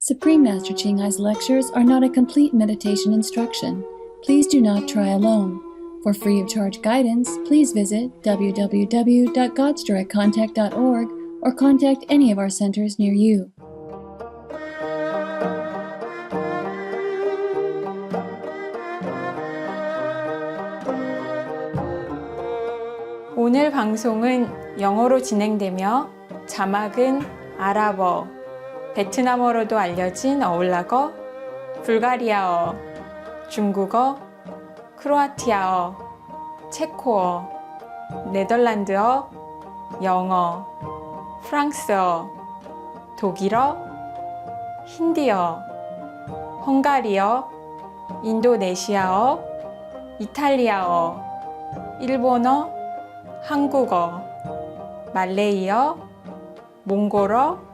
Supreme Master Ching's lectures are not a complete meditation instruction. Please do not try alone. For free of charge guidance, please visit www.godsdirectcontact.org or contact any of our centers near you. 오늘 방송은 영어로 진행되며 자막은 아랍어, 베트남어로도 알려진 어울락어, 불가리아어, 중국어, 크로아티아어, 체코어, 네덜란드어, 영어, 프랑스어, 독일어, 힌디어, 헝가리어, 인도네시아어, 이탈리아어, 일본어, 한국어, 말레이어, 몽골어,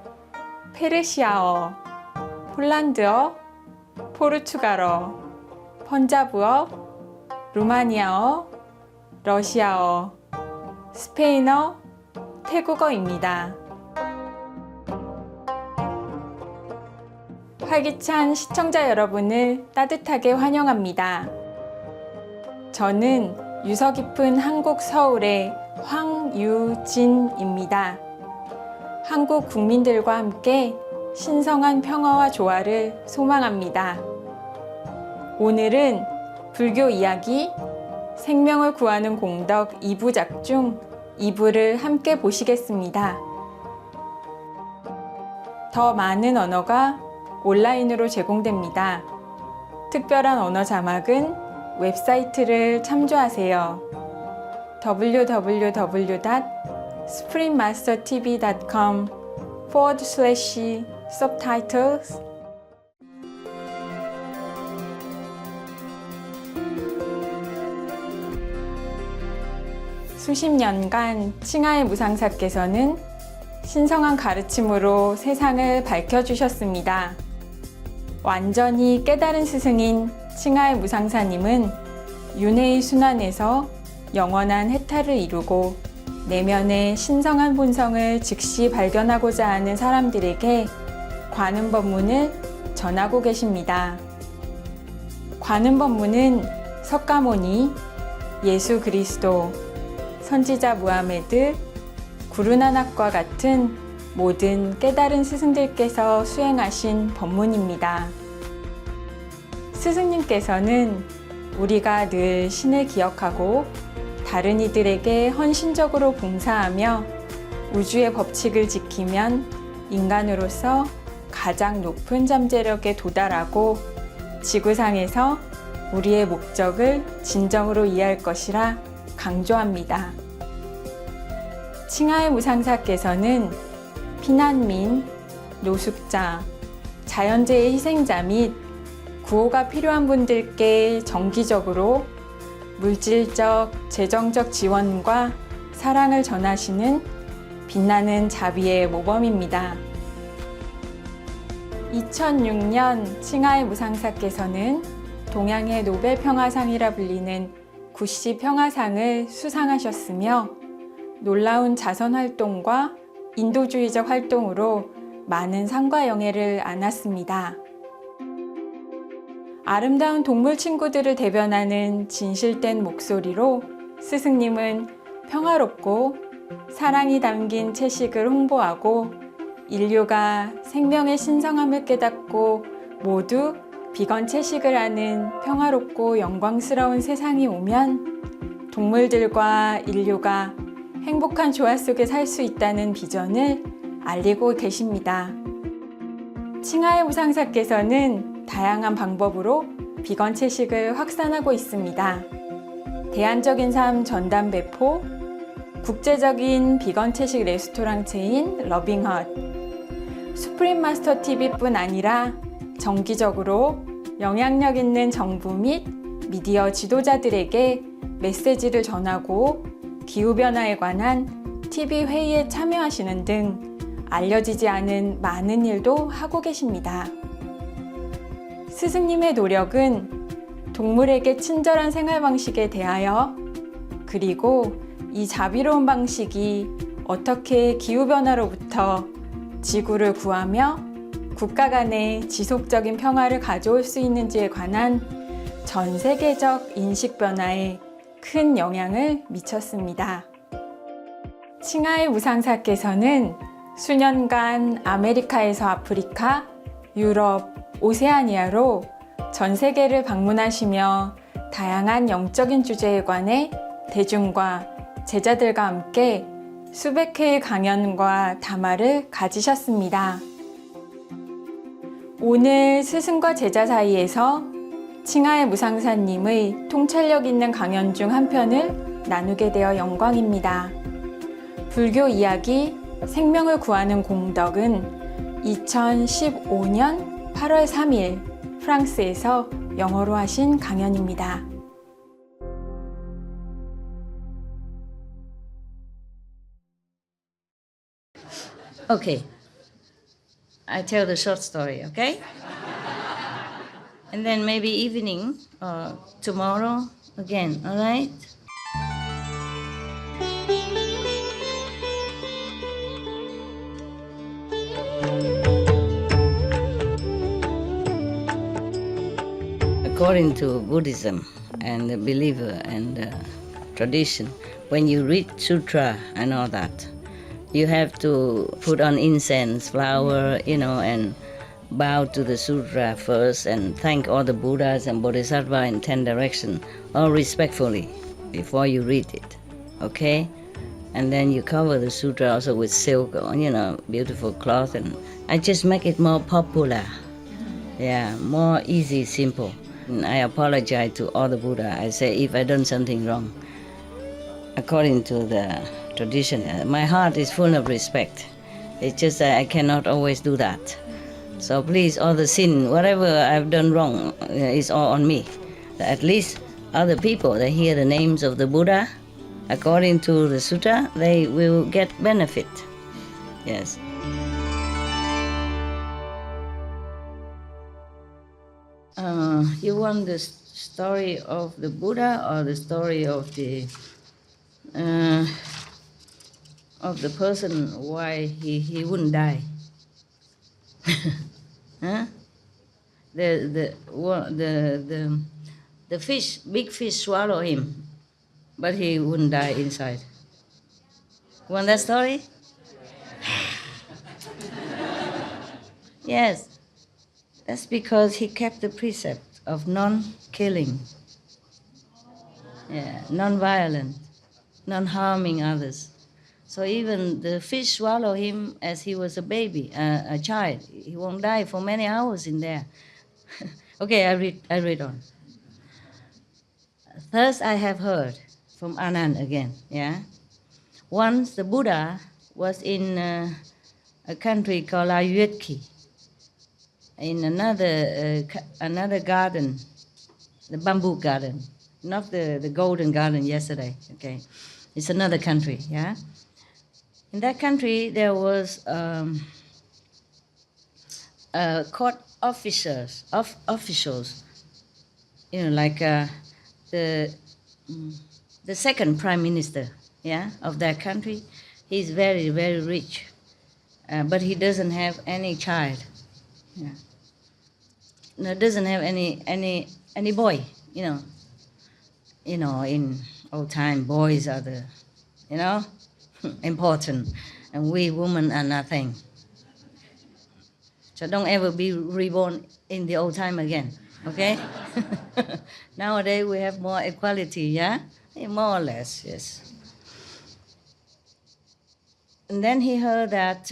페르시아어, 폴란드어, 포르투갈어, 펀자브어, 루마니아어, 러시아어, 스페인어, 태국어입니다. 활기찬 시청자 여러분을 따뜻하게 환영합니다. 저는 유서 깊은 한국 서울의 황유진입니다. 한국 국민들과 함께 신성한 평화와 조화를 소망합니다. 오늘은 불교 이야기 생명을 구하는 공덕 2부작 중 2부를 함께 보시겠습니다. 더 많은 언어가 온라인으로 제공됩니다. 특별한 언어 자막은 웹사이트를 참조하세요. www.suprememastertv.com/subtitles 수십 년간 칭하의 무상사께서는 신성한 가르침으로 세상을 밝혀주셨습니다. 완전히 깨달은 스승인 칭하의 무상사님은 윤회의 순환에서 영원한 해탈을 이루고 내면의 신성한 본성을 즉시 발견하고자 하는 사람들에게 관음법문을 전하고 계십니다. 관음법문은 석가모니, 예수 그리스도, 선지자 무하메드, 구루나낙과 같은 모든 깨달은 스승들께서 수행하신 법문입니다. 스승님께서는 우리가 늘 신을 기억하고 다른 이들에게 헌신적으로 봉사하며 우주의 법칙을 지키면 인간으로서 가장 높은 잠재력에 도달하고 지구상에서 우리의 목적을 진정으로 이해할 것이라 강조합니다. 칭하의 무상사께서는 피난민, 노숙자, 자연재해 희생자 및 구호가 필요한 분들께 정기적으로 물질적, 재정적 지원과 사랑을 전하시는 빛나는 자비의 모범입니다. 2006년 칭하의 무상사께서는 동양의 노벨평화상이라 불리는 구시 평화상을 수상하셨으며 놀라운 자선활동과 인도주의적 활동으로 많은 상과 영예를 안았습니다. 아름다운 동물 친구들을 대변하는 진실된 목소리로 스승님은 평화롭고 사랑이 담긴 채식을 홍보하고 인류가 생명의 신성함을 깨닫고 모두 비건 채식을 하는 평화롭고 영광스러운 세상이 오면 동물들과 인류가 행복한 조화 속에 살 수 있다는 비전을 알리고 계십니다. 칭하의 무상사께서는 다양한 방법으로 비건 채식을 확산하고 있습니다. 대안적인 삶 전담 배포, 국제적인 비건 채식 레스토랑 체인 러빙헛, 수프림 마스터 TV뿐 아니라 정기적으로 영향력 있는 정부 및 미디어 지도자들에게 메시지를 전하고 기후변화에 관한 TV 회의에 참여하시는 등 알려지지 않은 많은 일도 하고 계십니다. 스승님의 노력은 동물에게 친절한 생활 방식에 대하여 그리고 이 자비로운 방식이 어떻게 기후변화로부터 지구를 구하며 국가 간의 지속적인 평화를 가져올 수 있는지에 관한 전 세계적 인식 변화에 큰 영향을 미쳤습니다. 칭하의 무상사께서는 수년간 아메리카에서 아프리카, 유럽, 오세아니아로 전 세계를 방문하시며 다양한 영적인 주제에 관해 대중과 제자들과 함께 수백 회의 강연과 담화를 가지셨습니다. 오늘 스승과 제자 사이에서 칭하의 무상사님의 통찰력 있는 강연 중 한 편을 나누게 되어 영광입니다. 불교 이야기 생명을 구하는 공덕은 2015년 8월 3일 프랑스에서 영어로 하신 강연입니다. Okay, I tell the short story, okay? And then maybe evening or tomorrow again, all right? According to Buddhism and the believer and the tradition, when you read sutra and all that, you have to put on incense, flower, and bow to the sutra first and thank all the Buddhas and Bodhisattvas in 10 directions, all respectfully, before you read it, okay? And then you cover the sutra also with silk, beautiful cloth, and I just make it more popular. Yeah, more easy, simple. And I apologize to all the Buddha. I say if I done something wrong, according to the tradition, my heart is full of respect. It's just that I cannot always do that. So please, all the sin, whatever I've done wrong, is all on me. At least other people, they hear the names of the Buddha, according to the sutra, they will get benefit. Yes. You want the story of the Buddha or the story of the person why he wouldn't die? Huh? The fish, big fish swallow him, but he wouldn't die inside. Want that story? Yes. That's because he kept the precept of non-killing, non-violent, non-harming others. So even the fish swallow him as he was a baby, a child. He won't die for many hours in there. Okay, I read on. First, I have heard from Anand again. Once the Buddha was in a country called Ayutthaya, in another garden, the bamboo garden, not the golden garden yesterday, okay? It's another country, yeah? In that country, there was court officers, like the second prime minister, of that country. He's very, very rich, but he doesn't have any child. No, doesn't have any boy, in old time, boys are the, important, and we women are nothing. So don't ever be reborn in the old time again, okay? Nowadays we have more equality, more or less, yes. And then he heard that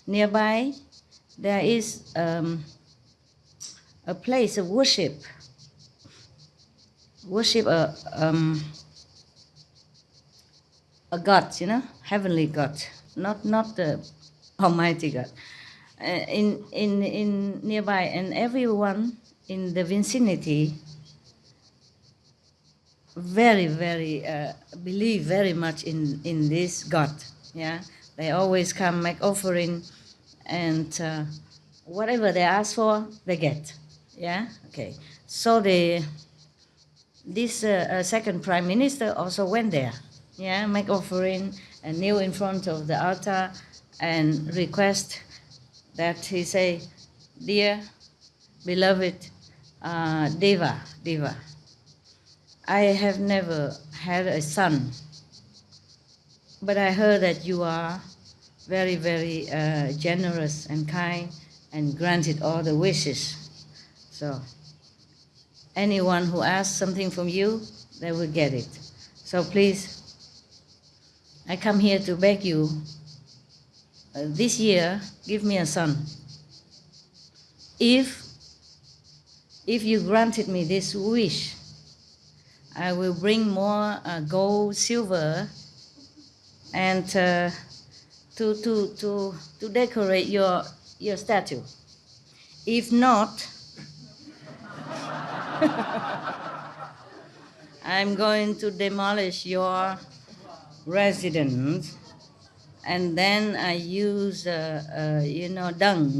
nearby there is a place of worship a God, heavenly God, not the Almighty God. In nearby, and everyone in the vicinity very, very believe very much in this God. They always come make offering, and whatever they ask for, they get. Okay. So this second prime minister also went there. Make offering and kneel in front of the altar and request that he say, dear, beloved Deva, I have never had a son, but I heard that you are very, very generous and kind and granted all the wishes. So anyone who asks something from you, they will get it. So please, I come here to beg you, this year, give me a son. If you granted me this wish, I will bring more gold, silver, and to decorate your statue. If not, I'm going to demolish your residence, and then I use dung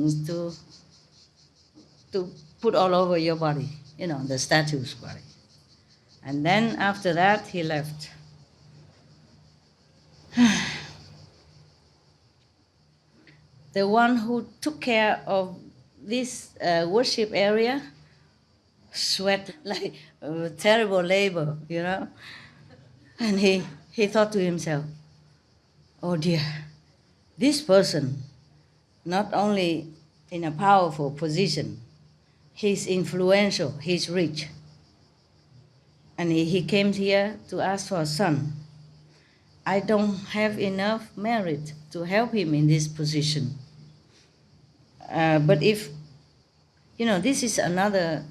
to put all over your body, the statue's body. And then after that, he left. The one who took care of this worship area sweat like terrible labor, And he thought to himself, oh dear, this person, not only in a powerful position, he's influential, he's rich. And he came here to ask for a son. I don't have enough merit to help him in this position. But if, this is another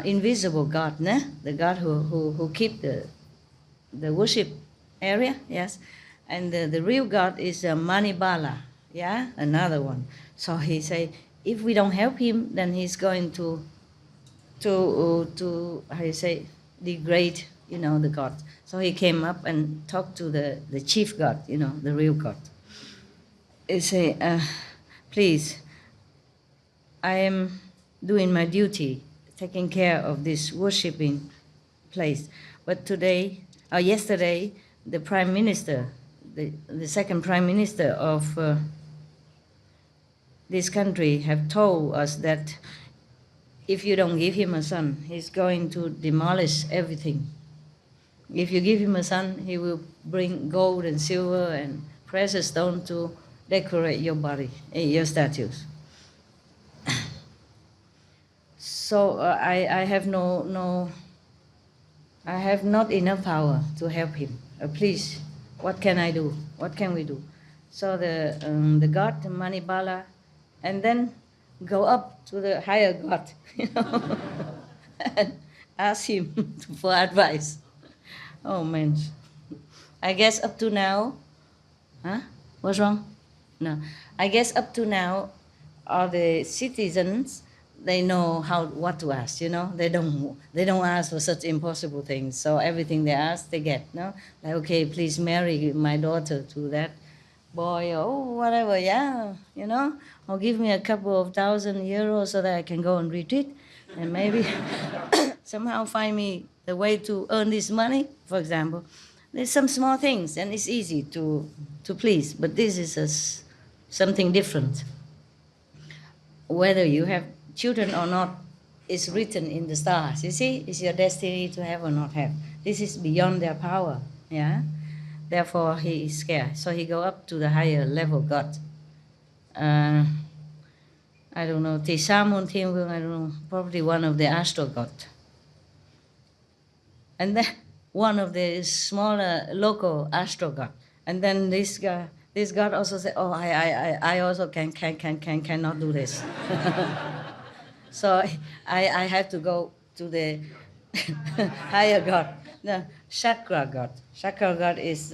invisible God, né? The God who keep the worship area, yes. And the real God is Manibala, yeah, another one. So he say, if we don't help him, then he's going to how you say, degrade, the God. So he came up and talked to the chief God, the real God. He say, please, I am doing my duty, taking care of this worshiping place. But yesterday, the prime minister, the second prime minister of this country have told us that if you don't give him a son, he's going to demolish everything. If you give him a son, he will bring gold and silver and precious stone to decorate your body, your statues. So I have I have not enough power to help him. Please, what can I do? What can we do? So the god Manibala, and then go up to the higher god, and ask him for advice. Oh man, I guess up to now, what's wrong? No, I guess up to now, all the citizens, they know what to ask. They don't ask for such impossible things. So everything they ask, they get. No, like, okay, please marry my daughter to that boy, or whatever. Yeah, or give me a couple of €1,000 so that I can go and retreat, and maybe somehow find me the way to earn this money. For example, there's some small things, and it's easy to please. But this is something different. Whether you have children or not is written in the stars. You see, it's your destiny to have or not have. This is beyond their power. Yeah. Therefore, he is scared. So he go up to the higher level God. I don't know, Tisamun Tianwung, I don't know, probably one of the astral god. And then one of the smaller local astral god. And then this god also said, oh, I also cannot do this. So I have to go to the higher god, the chakra god. Chakra god is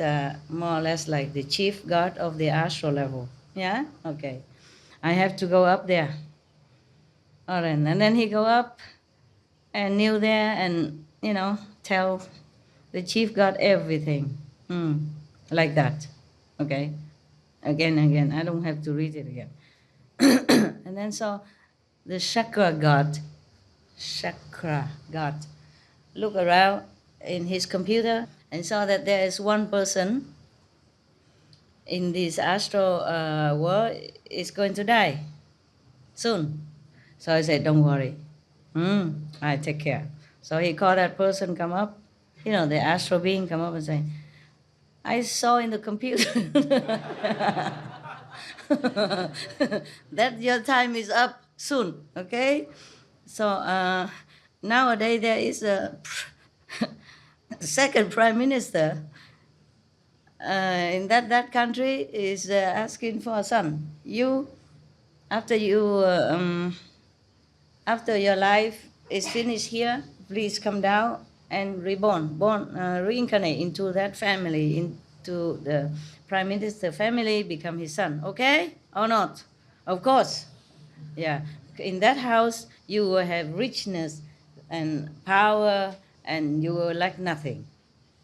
more or less like the chief god of the astral level. Yeah? Okay. I have to go up there. All right. And then he go up and kneel there and, tell the chief god everything. Like that. Okay? Again. I don't have to read it again. And then so the chakra god, look around in his computer and saw that there is one person in this astral world is going to die. soon. So I said, don't worry. I take care. So he called that person come up, the astral being come up and say, I saw in the computer that your time is up soon, okay? So nowadays there is a second prime minister in that country is asking for a son. After you after your life is finished here, please come down and reincarnate into that family, into the prime minister family, become his son. Okay or not? Of course. Yeah. In that house, you will have richness and power, and you will lack nothing.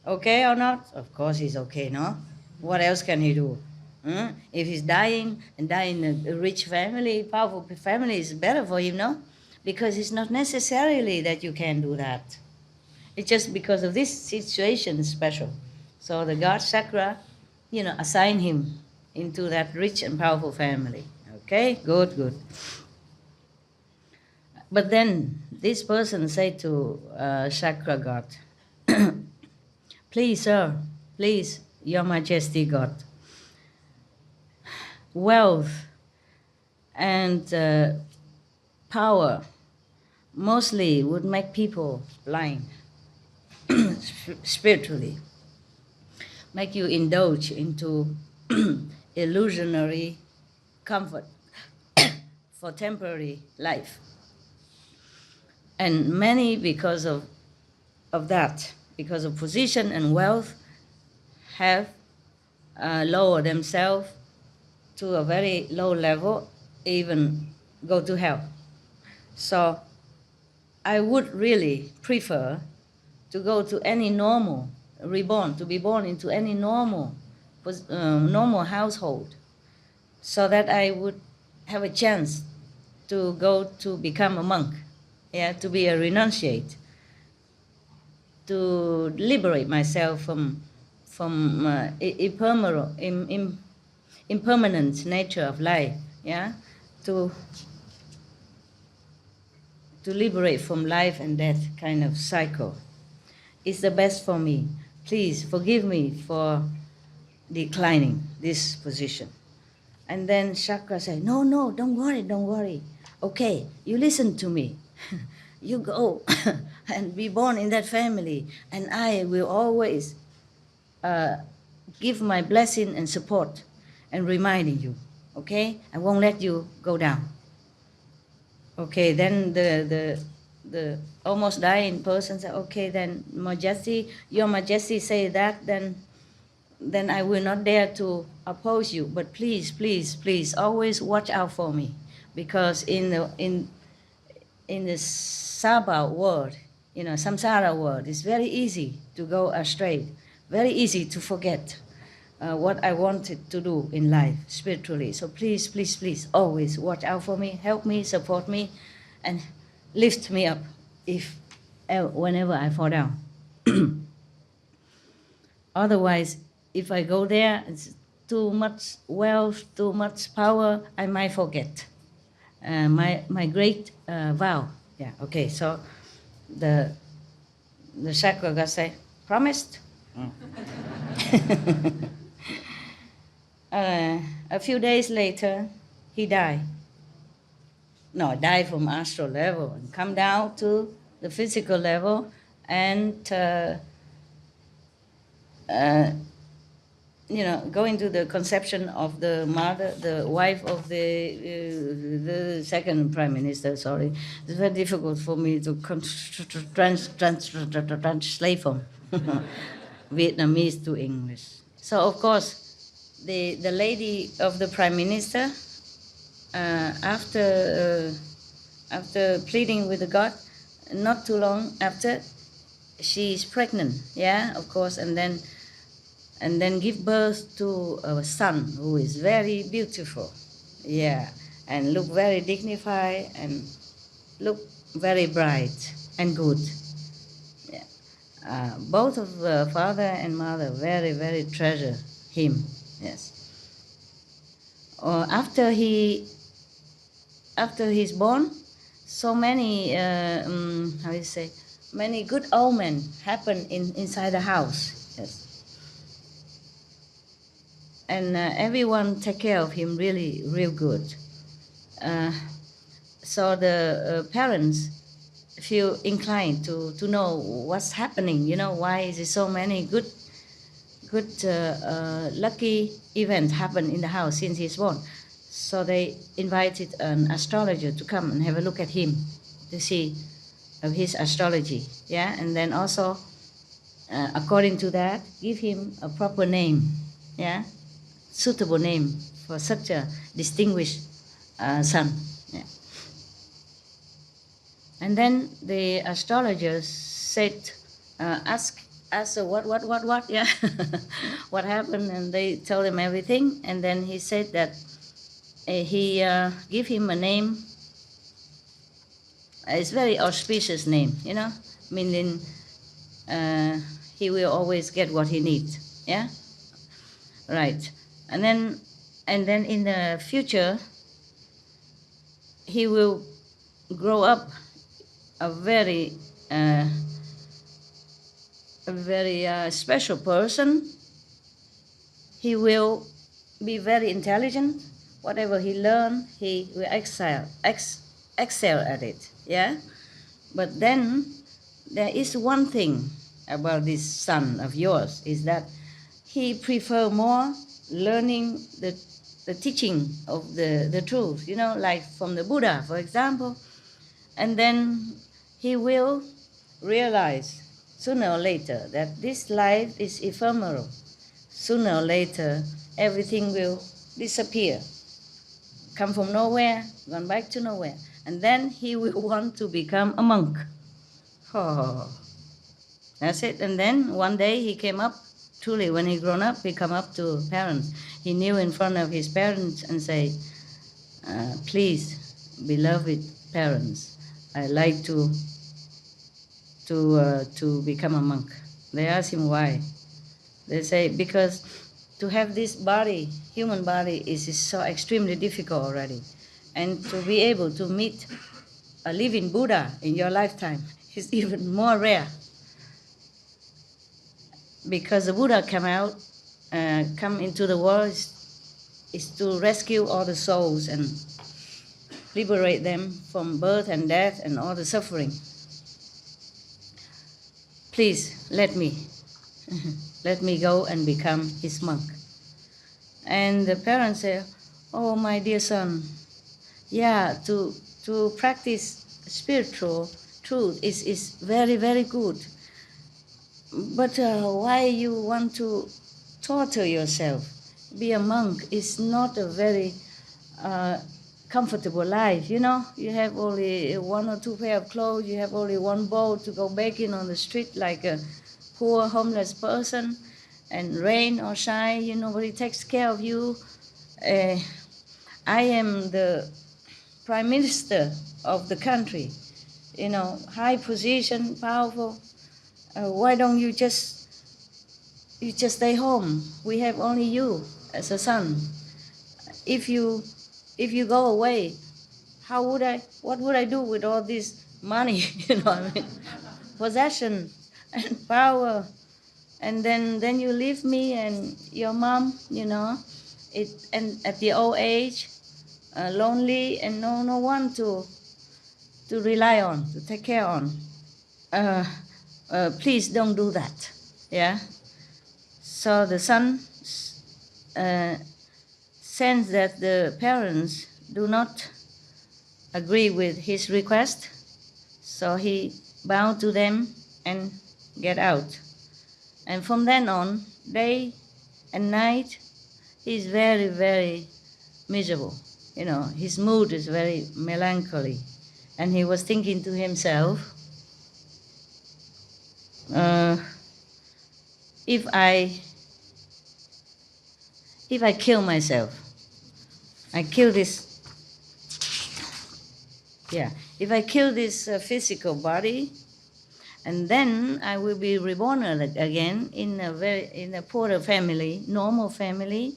Okay or not? Of course he's okay, no? What else can he do? If he's dying and dying in a rich family, powerful family, is better for him, no? Because it's not necessarily that you can do that. It's just because of this situation is special. So the God chakra, assign him into that rich and powerful family. Okay, good. But then this person said to chakra God, please, sir, please, Your Majesty God, wealth and power mostly would make people blind spiritually, make you indulge into illusionary comfort for temporary life. And many, because of that, because of position and wealth, have lowered themselves to a very low level, even go to hell. So I would really prefer to go to any normal, to be born into any normal household, so that I would have a chance to go to become a monk, to be a renunciate, to liberate myself from impermanent nature of life, to liberate from life and death kind of cycle. It's the best for me. Please forgive me for declining this position. And then Chakra said, no, don't worry. Okay, you listen to me. You go and be born in that family, and I will always give my blessing and support and reminding you, okay? I won't let you go down. Okay, then the almost dying person said, okay, then Majesty, Your Majesty say that, then I will not dare to oppose you, but please always watch out for me, because in the Sabha world, samsara world, it's very easy to go astray, very easy to forget what I wanted to do in life spiritually. So please always watch out for me, help me, support me, and lift me up whenever I fall down. Otherwise, if I go there, it's too much wealth, too much power, I might forget my great vow. Yeah, okay, so the chakra god say, promised? A few days later, he died. No, died from astral level and come down to the physical level, and go into the conception of the mother, the wife of the second prime minister. Sorry, it's very difficult for me to translate from Vietnamese to English. So of course, the lady of the prime minister, after pleading with the God, not too long after, she is pregnant. Yeah, of course, and then give birth to a son who is very beautiful, and look very dignified and look very bright and good. Both of the father and mother very, very treasure him. Yes. After he after he's born, so many, how you say, many good omen happen inside the house. Yes. And everyone take care of him really, real good. So the parents feel inclined to know what's happening. Why is there so many good lucky events happen in the house since he's born? So they invited an astrologer to come and have a look at him to see of his astrology. Yeah, and then also, according to that, give him a proper name. Yeah, suitable name for such a distinguished son. Yeah. And then the astrologers said, ask what, yeah, what happened, and they told him everything. And then he said that he give him a name. It's very auspicious name, meaning he will always get what he needs. Yeah, right. And then in the future, he will grow up a very special person. He will be very intelligent. Whatever he learn, he will excel at it. Yeah. But then there is one thing about this son of yours, is that he prefer more learning the teaching of the truth, like from the Buddha, for example. And then he will realize sooner or later that this life is ephemeral. Sooner or later, everything will disappear, come from nowhere, gone back to nowhere. And then he will want to become a monk. Oh, that's it. And then one day he came up, truly, when he grown up, he come up to parents. He knew in front of his parents and say, please, beloved parents, I like to become a monk. They ask him why. They say, because to have this body, human body, is so extremely difficult already. And to be able to meet a living Buddha in your lifetime is even more rare. Because the Buddha come into the world is to rescue all the souls and liberate them from birth and death and all the suffering. Please, let me go and become his monk. And the parents say, oh, my dear son, yeah, to practice spiritual truth is very, very good. But why you want to torture yourself? Be a monk is not a very comfortable life, You have only one or two pair of clothes, you have only one bowl to go begging on the street like a poor homeless person, and rain or shine, nobody takes care of you. I am the prime minister of the country, high position, powerful. Why don't you just stay home? We have only you as a son. If you go away, what would I do with all this money? Possession and power, and then you leave me and your mom, and at the old age, lonely and no one to rely on, to take care on. Please don't do that. Yeah. So the son sensed that the parents do not agree with his request, so he bowed to them and get out. And from then on, day and night, he's very, very miserable. His mood is very melancholy. And he was thinking to himself, if I kill myself, if I kill this physical body, and then I will be reborn again in a poorer family, normal family,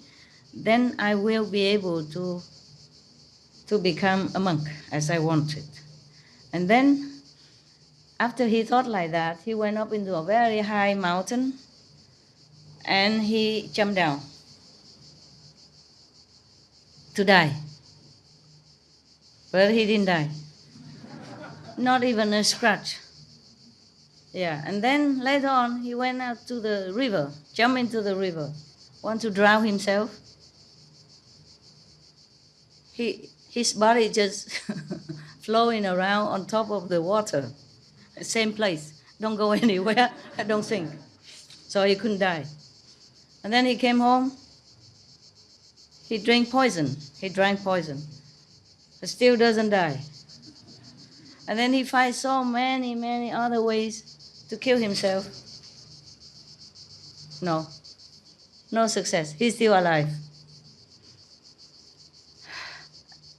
then I will be able to to become a monk as I wanted. And then, after he thought like that, he went up into a very high mountain and he jumped down to die. But he didn't die. Not even a scratch. Yeah, and then later on, he went out to the river, jumped into the river, want to drown himself. His body just flowing around on top of the water, same place. Don't go anywhere, don't sink. So he couldn't die. And then he came home, he drank poison, but still doesn't die. And then he finds so many other ways to kill himself. No success. He's still alive.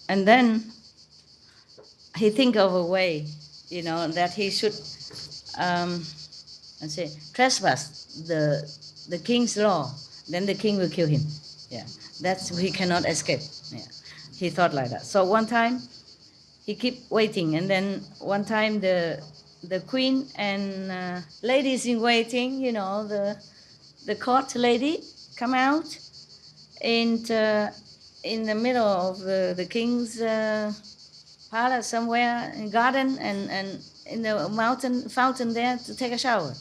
And then he think of a way, that he should trespass the king's law. Then the king will kill him. Yeah, he cannot escape. Yeah, he thought like that. So one time he keep waiting, and then one time the queen and ladies in waiting, the court lady come out and in the middle of the king's palace somewhere in garden and in the mountain fountain there to take a shower.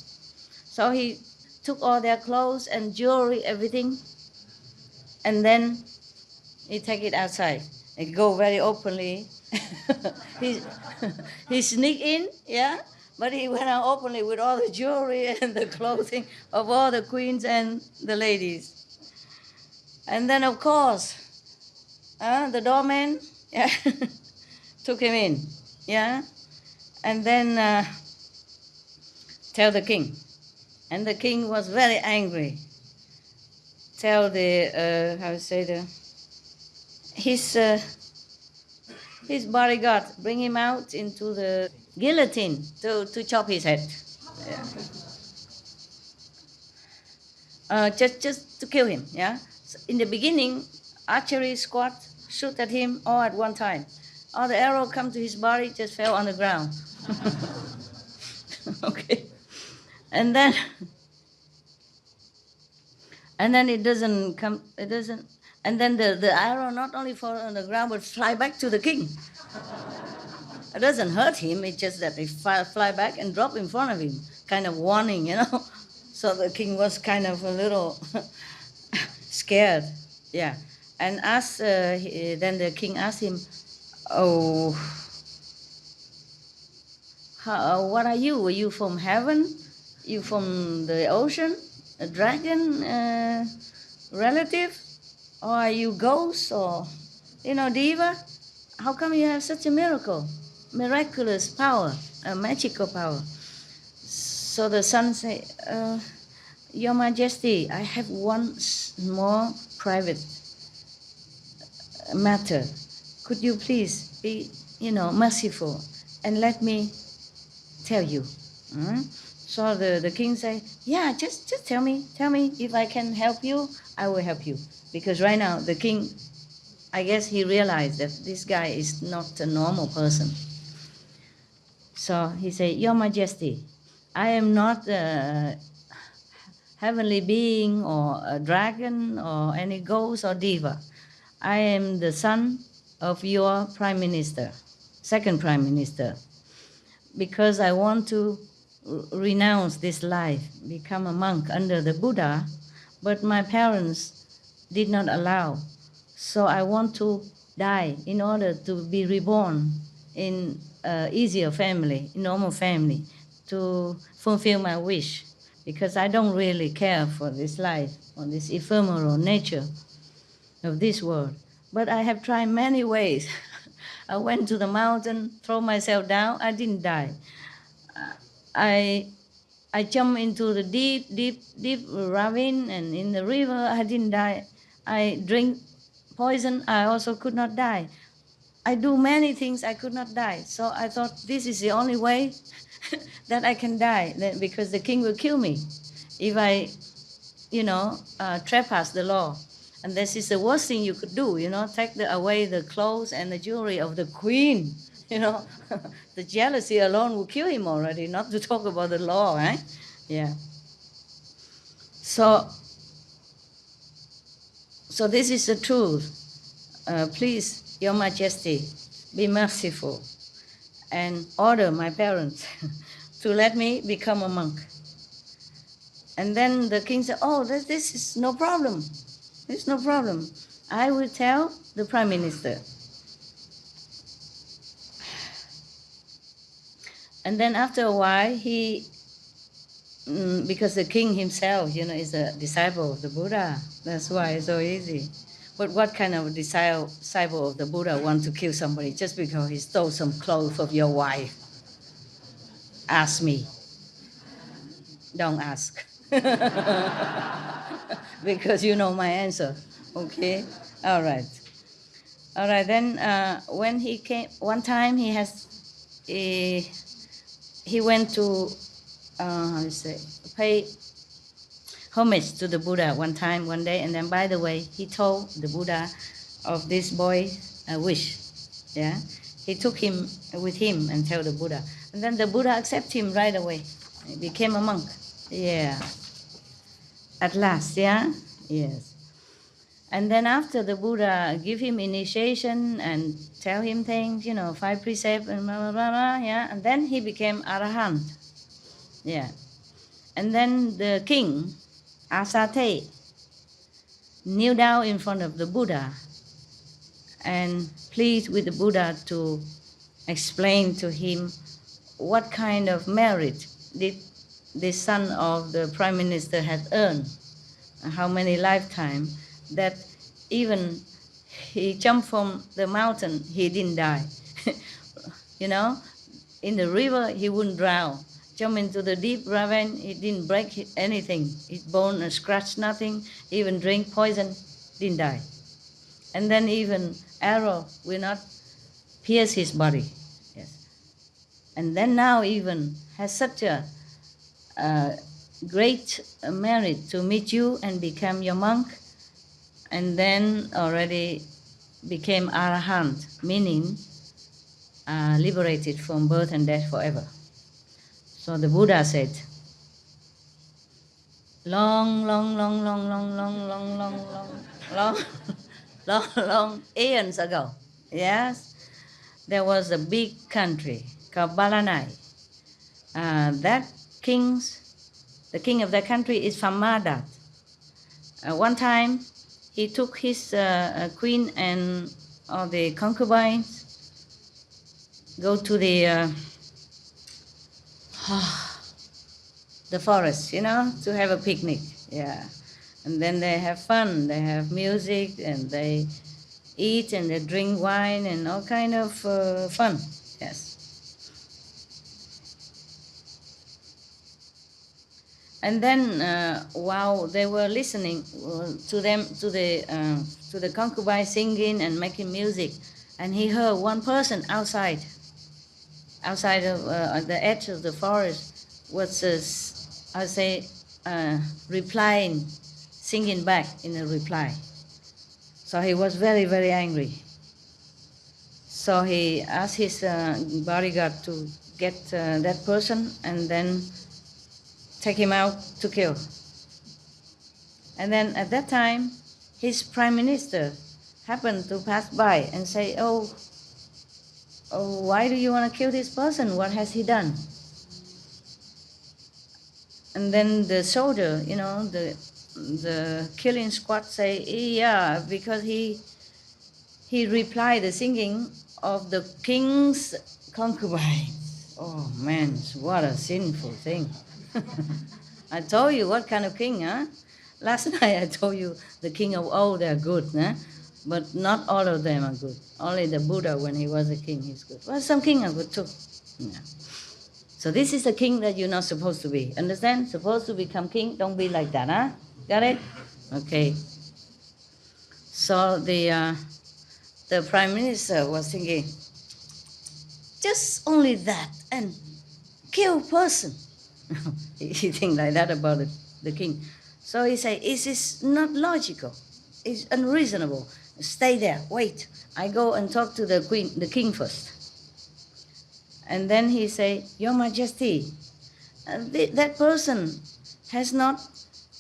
So he took all their clothes and jewelry, everything, and then he take it outside and go very openly. he sneak in, yeah, but he went out openly with all the jewelry and the clothing of all the queens and the ladies. And then, of course, the doorman, yeah, took him in, yeah, and then tell the king. And the king was very angry. Tell his bodyguard, bring him out into the guillotine to chop his head. Yeah. Just to kill him, yeah. So in the beginning, archery squad shoot at him all at one time. All the arrow come to his body, just fell on the ground. Okay. And then it doesn't, and then the arrow not only fall on the ground, but fly back to the king. It doesn't hurt him, it's just that it fly back and drop in front of him, kind of warning, So the king was kind of a little scared, yeah. And then the king asked him, "Oh, what are you? Are you from heaven? You from the ocean? A dragon relative? Or are you ghost or, diva? How come you have such a miraculous power, a magical power?" So the son said, "Your Majesty, I have one small private matter. Could you please be, merciful and let me tell you?" So the king said, "Yeah, just tell me if I can help you, I will help you." Because right now the king, I guess he realized that this guy is not a normal person. So he said, "Your Majesty, I am not a heavenly being or a dragon or any ghost or diva. I am the son of your prime minister, second prime minister, because I want to renounce this life, become a monk under the Buddha, but my parents did not allow. So I want to die in order to be reborn in an easier family, normal family, to fulfill my wish, because I don't really care for this life, or this ephemeral nature of this world. But I have tried many ways. I went to the mountain, throw myself down, I didn't die. I jumped into the deep ravine, and in the river, I didn't die. I drink poison, I also could not die. I do many things, I could not die. So I thought this is the only way that I can die, because the king will kill me if I, trespass the law. And this is the worst thing you could do, take away the clothes and the jewelry of the queen. The jealousy alone will kill him already, not to talk about the law, eh? Yeah. So this is the truth. Please, Your Majesty, be merciful and order my parents to let me become a monk. And then the king said, oh, this is no problem. It's no problem. I will tell the prime minister. And then after a while, because the king himself, is a disciple of the Buddha. That's why it's so easy. But what kind of disciple of the Buddha want to kill somebody just because he stole some clothes of your wife? Ask me. Don't ask. Because you know my answer. Okay? All right. Then when he came, one time he went to, pay homage to the Buddha one day, and then by the way, he told the Buddha of this boy's wish. Yeah, he took him with him and told the Buddha, and then the Buddha accepted him right away. He became a monk. Yeah, at last. Yeah, yes. And then after the Buddha give him initiation and tell him things, 5 precepts and blah, blah, blah, blah, yeah, and then he became Arahant. Yeah. And then the king, Asate, kneel down in front of the Buddha and plead with the Buddha to explain to him what kind of merit did the son of the prime minister had earned, how many lifetimes, that even he jumped from the mountain, he didn't die. In the river, he wouldn't drown. Jump into the deep ravine, he didn't break anything. His bone scratched nothing, even drink poison, didn't die. And then even arrow will not pierce his body. Yes. And then now even has such a great merit to meet you and become your monk, and then already became Arahant, meaning liberated from birth and death forever. So the Buddha said, long eons ago, yes, there was a big country called Balanai. The king of that country is Famadat. One time, he took his queen and all the concubines, go to the forest, to have a picnic. Yeah. And then they have fun, they have music, and they eat and they drink wine and all kind of fun. Yes. And then while they were listening to the concubine singing and making music, and he heard one person outside of the edge of the forest was, replying, singing back in a reply. So he was very, very angry. So he asked his bodyguard to get that person and then take him out to kill. And then at that time, his prime minister happened to pass by and say, oh, why do you want to kill this person? What has he done? And then the soldier, the killing squad say, yeah, because he replied the singing of the king's concubine. Oh man, what a sinful thing. I told you what kind of king, huh? Last night I told you the king of old, they're good, huh? But not all of them are good. Only the Buddha, when he was a king, he's good. Well, some king are good too. Yeah. So this is the king that you're not supposed to be. Understand? Supposed to become king, don't be like that, huh? Got it? Okay. So the prime minister was thinking, just only that, and kill person. He think like that about the king. So he said, is this not logical? It's unreasonable. Stay there, wait. I go and talk to the king first. And then he say, Your Majesty, that person has not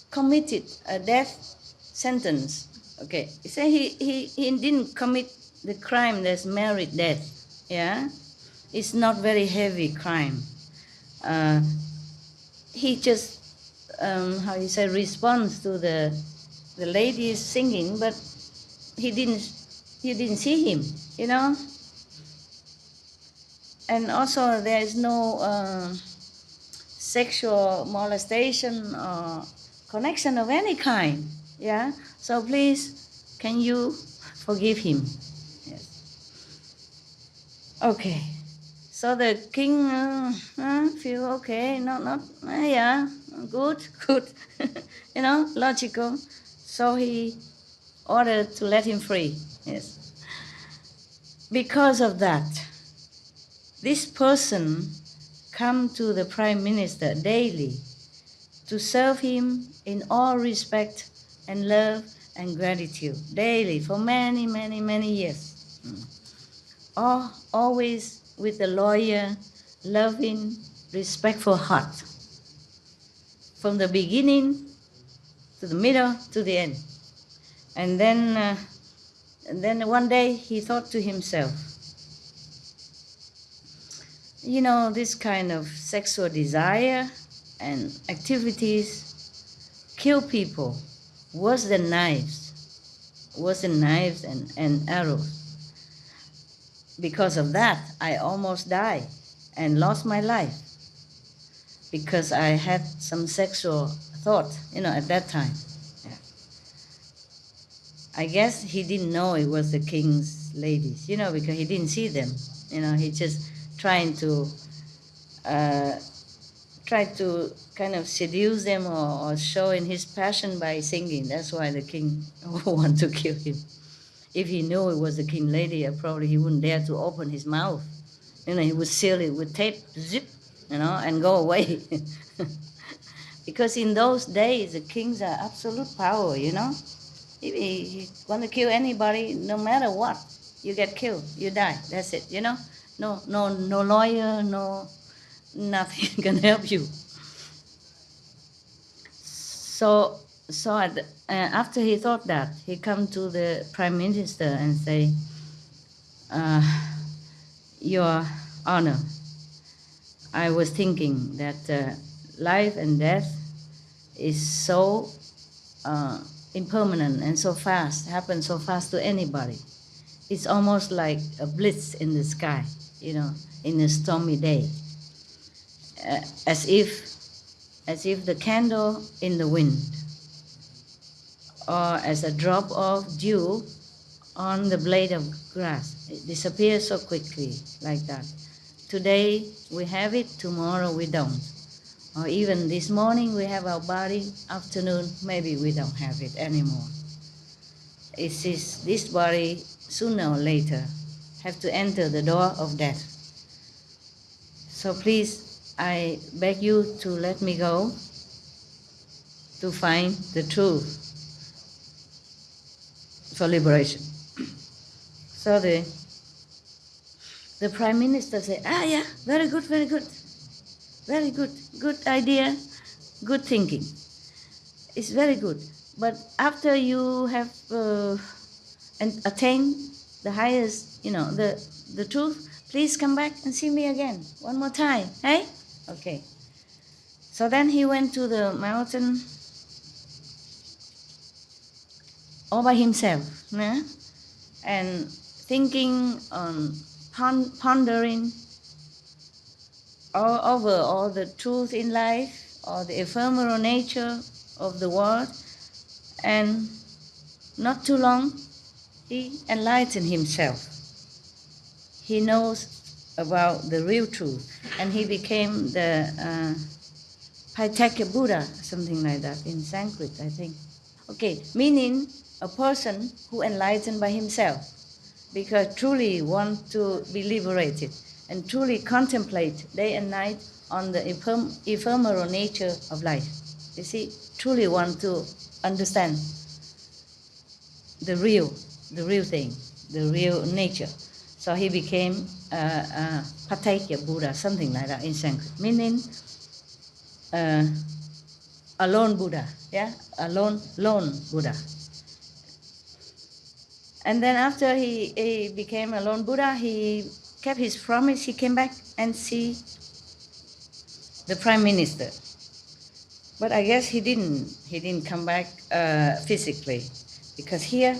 committed a death sentence. Okay, he say he didn't commit the crime that's merit death. Yeah, it's not very heavy crime. He just how you say responds to the lady singing, but he didn't see him, you know. And also there is no sexual molestation or connection of any kind. Yeah. So please, can you forgive him? Yes. Okay. So the king feel okay, not yeah, good, you know, logical. So he ordered to let him free. Yes. Because of that, this person come to the prime minister daily to serve him in all respect and love and gratitude daily for many, many, many years. Always with a loyal, loving, respectful heart. From the beginning to the middle to the end. And then one day he thought to himself, you know, this kind of sexual desire and activities kill people worse than knives and arrows. Because of that, I almost died and lost my life because I had some sexual thought, you know, at that time. Yeah. I guess he didn't know it was the king's ladies, you know, because he didn't see them. You know, he just trying to kind of seduce them or showing his passion by singing. That's why the king wanted to kill him. If he knew it was the king lady, probably he wouldn't dare to open his mouth. You know, he would seal it with tape, zip, you know, and go away. Because in those days, the kings are absolute power, you know. If he want to kill anybody, no matter what, you get killed, you die. That's it, you know. No lawyer, no nothing can help you. So after he thought that, he come to the prime minister and say, Your Honor, I was thinking that life and death is so impermanent and so fast, happens so fast to anybody. It's almost like a blitz in the sky, you know, in a stormy day, as if the candle in the wind, or as a drop of dew on the blade of grass. It disappears so quickly, like that. Today we have it, tomorrow we don't. Or even this morning we have our body, afternoon maybe we don't have it anymore. It is this body, sooner or later, have to enter the door of death. So please, I beg you to let me go to find the truth for liberation. So the prime minister said, yeah, very good, good idea, good thinking. It's very good. But after you have attained the highest, you know, the truth, please come back and see me again, one more time, hey? Okay. So then he went to the mountain all by himself, yeah? And thinking on pondering over all the truth in life, or the ephemeral nature of the world, and not too long, he enlightened himself. He knows about the real truth, and he became the Paitaka Buddha, something like that, in Sanskrit, I think. Okay, meaning a person who enlightened by himself, because truly want to be liberated and truly contemplate day and night on the ephemeral nature of life. You see, truly want to understand the real thing, the real nature. So he became Pattaikya Buddha, something like that in Sanskrit, meaning alone Buddha, yeah, lone Buddha. And then after he became a lone Buddha, he kept his promise. He came back and see the prime minister. But I guess he didn't come back physically, because here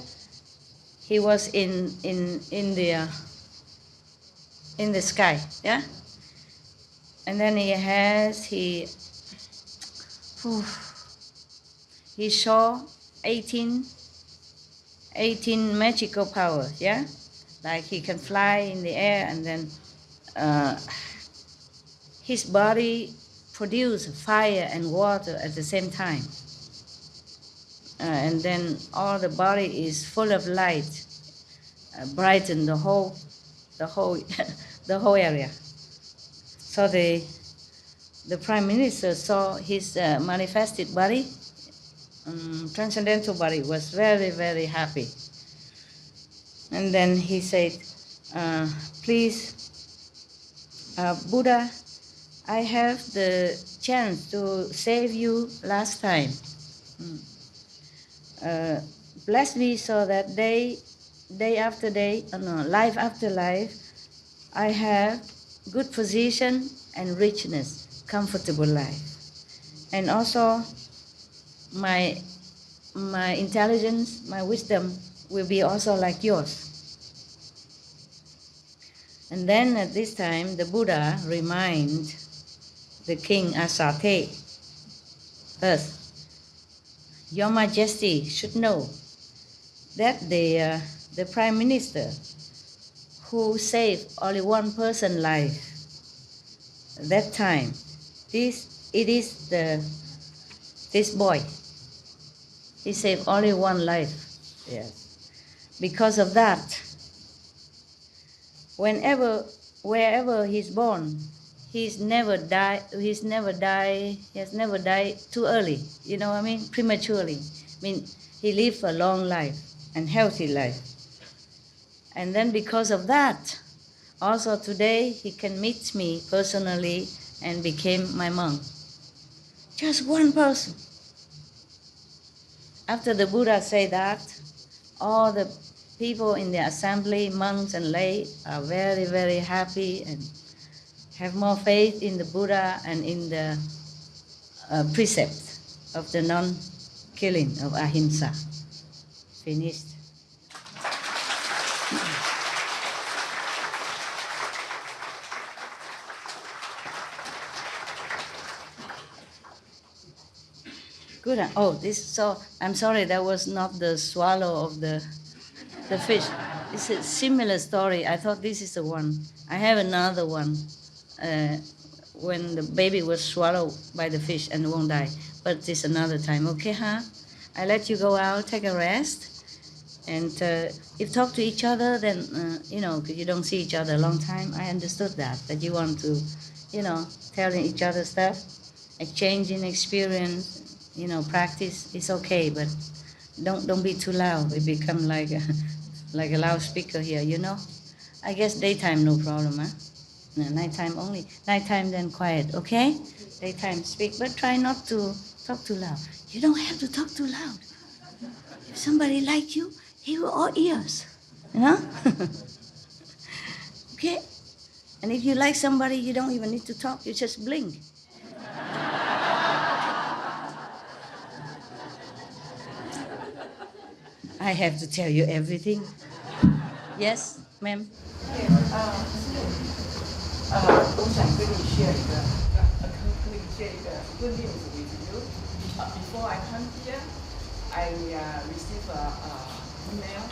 he was in the sky, yeah. And then he saw 18 magical powers, yeah, like he can fly in the air, and then his body produce fire and water at the same time, and then all the body is full of light, brighten the whole the whole area. So the prime minister saw his manifested body, transcendental body, was very, very happy. And then he said, please, Buddha, I have the chance to save you last time. Bless me so that day after day, life after life, I have good position and richness, comfortable life. And also my intelligence, my wisdom will be also like yours. And then at this time, the Buddha remind the king Asate, first, Your Majesty should know that the prime minister who saved only one person's life at that time, this boy. He saved only one life. Yes. Because of that, wherever he's born, he has never died too early. You know what I mean? Prematurely. I mean, he lived a long life and healthy life. And then because of that, also today he can meet me personally and became my monk. Just one person. After the Buddha said that, all the people in the assembly, monks and lay, are very, very happy and have more faith in the Buddha and in the precept of the non-killing of ahimsa. Finished. Good. Oh, I'm sorry, that was not the swallow of the fish. It's a similar story. I thought this is the one. I have another one. When the baby was swallowed by the fish and won't die. But it's another time. Okay, huh? I let you go out, take a rest. And if talk to each other, then, because you don't see each other a long time, I understood that you want to, telling each other stuff, exchanging experience, practice is okay, but don't be too loud. It become like a loudspeaker here, I guess daytime, no problem, huh? No, nighttime only. Nighttime then quiet, okay? Daytime speak, but try not to talk too loud. You don't have to talk too loud. If somebody like you, he will all ears, Okay? And if you like somebody, you don't even need to talk, you just blink. I have to tell you everything. Yes, ma'am? 我想跟你 share 一个good news with you. Before I come here, I received an email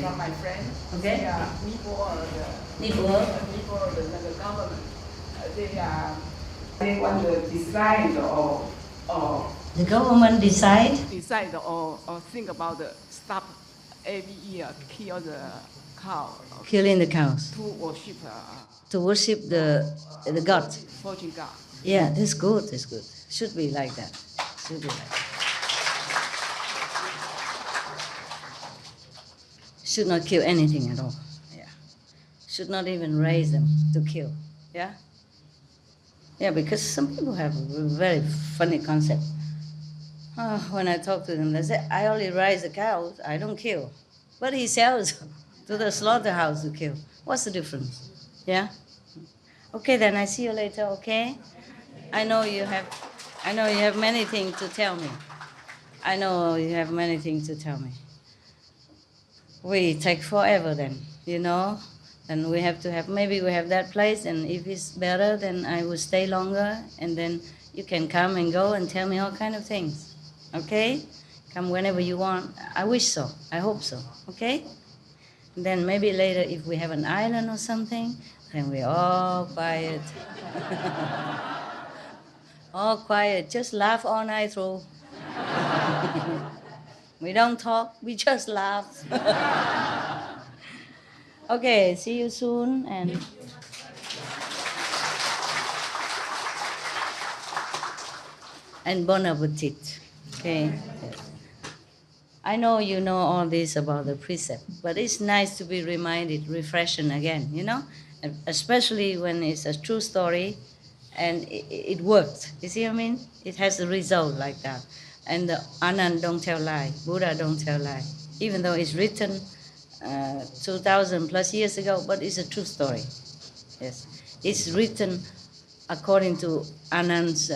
from my friend. Okay. Nepal the government. They want to decide or The government decide or think about stop every year kill the cow. killing the cows To worship to worship the god. fortune god. Yeah, that's good. That's good. Should be like that. Should be like that. should not kill anything at all. Yeah. Should not even raise them to kill. Yeah? Yeah, because some people have a very funny concept. When I talk to them, they say, I only raise the cows, I don't kill. But he sells to the slaughterhouse to kill. What's the difference? Yeah? Okay, then I see you later, okay? I know you have many things to tell me. I know you have many things to tell me. We take forever then, you know? And we have to have, maybe we have that place, and if it's better, then I will stay longer, and then you can come and go and tell me all kind of things, okay? Come whenever you want. I wish so. I hope so, okay? And then maybe later, if we have an island or something, then we're all quiet. All quiet, just laugh all night through. We don't talk, we just laugh. Okay, see you soon, and bon appetit. Okay. I know you know all this about the precept, but it's nice to be reminded, refreshing again, you know, especially when it's a true story and it worked. You see what I mean? It has a result like that. And the Anand don't tell lie, Buddha don't tell lie, even though it's written 2,000 plus years ago, but it's a true story. Yes, it's written according to Anand's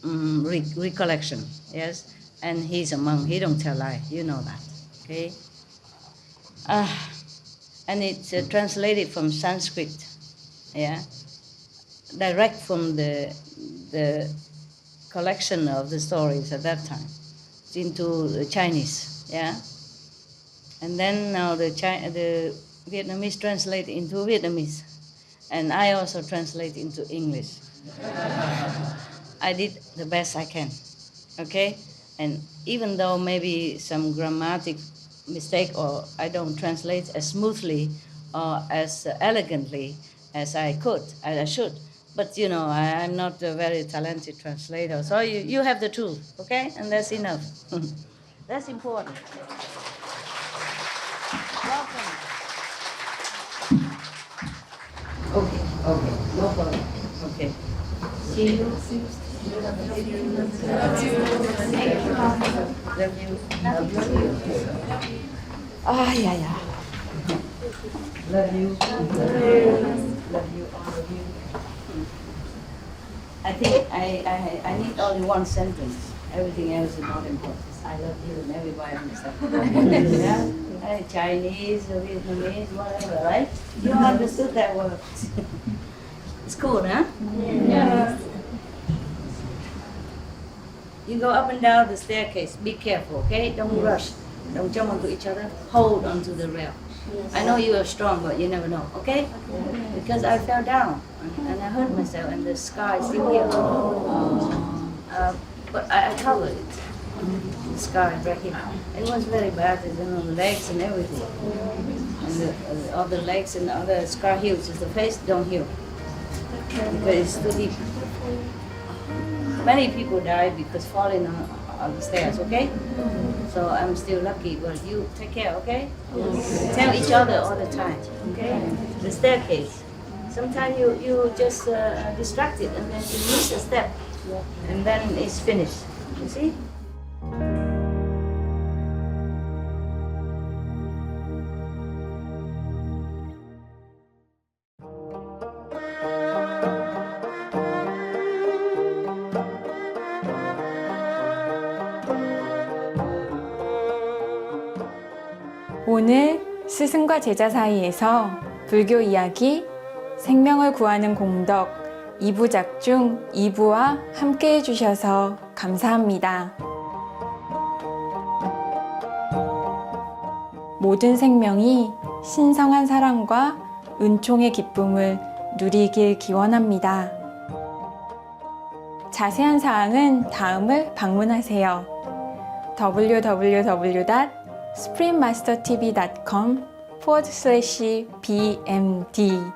recollection. Yes, and he's a monk. He don't tell lie. You know that. Okay. And it's translated from Sanskrit. Yeah, direct from the collection of the stories at that time into Chinese. Yeah. And then now the Vietnamese translate into Vietnamese, and I also translate into English. I did the best I can, okay? And even though maybe some grammatic mistake, or I don't translate as smoothly or as elegantly as I should, but you know, I'm not a very talented translator, so you have the truth, okay? And that's enough. That's important. Welcome. Okay, no problem. Okay. See you. Love you. Ah, yeah. Love you. Love you, all of you. I think I need only one sentence. Everything else is not important. I love you, and everybody understands. Yeah? Chinese, Vietnamese, whatever, right? You understood that word. It's cool, huh? Yeah. You go up and down the staircase. Be careful, okay? Don't rush. Don't jump onto each other. Hold onto the rail. I know you are strong, but you never know, okay? Because I fell down and I hurt myself, and the scar is still here. But I covered it. The scar is right here. It was very bad. It's on the legs and everything. And the other legs and the other scar heals. Just the face don't heal because it's too deep. Many people died because falling on the stairs. Okay, so I'm still lucky. But you take care. Okay, tell each other all the time. Okay, the staircase. Sometimes you just distracted and then you miss a step, and then it's finished. You see. 오늘 스승과 제자 사이에서 불교 이야기 생명을 구하는 공덕 2부작 중 2부와 함께 해주셔서 감사합니다. 모든 생명이 신성한 사랑과 은총의 기쁨을 누리길 기원합니다. 자세한 사항은 다음을 방문하세요. www.suprememastertv.com/bmd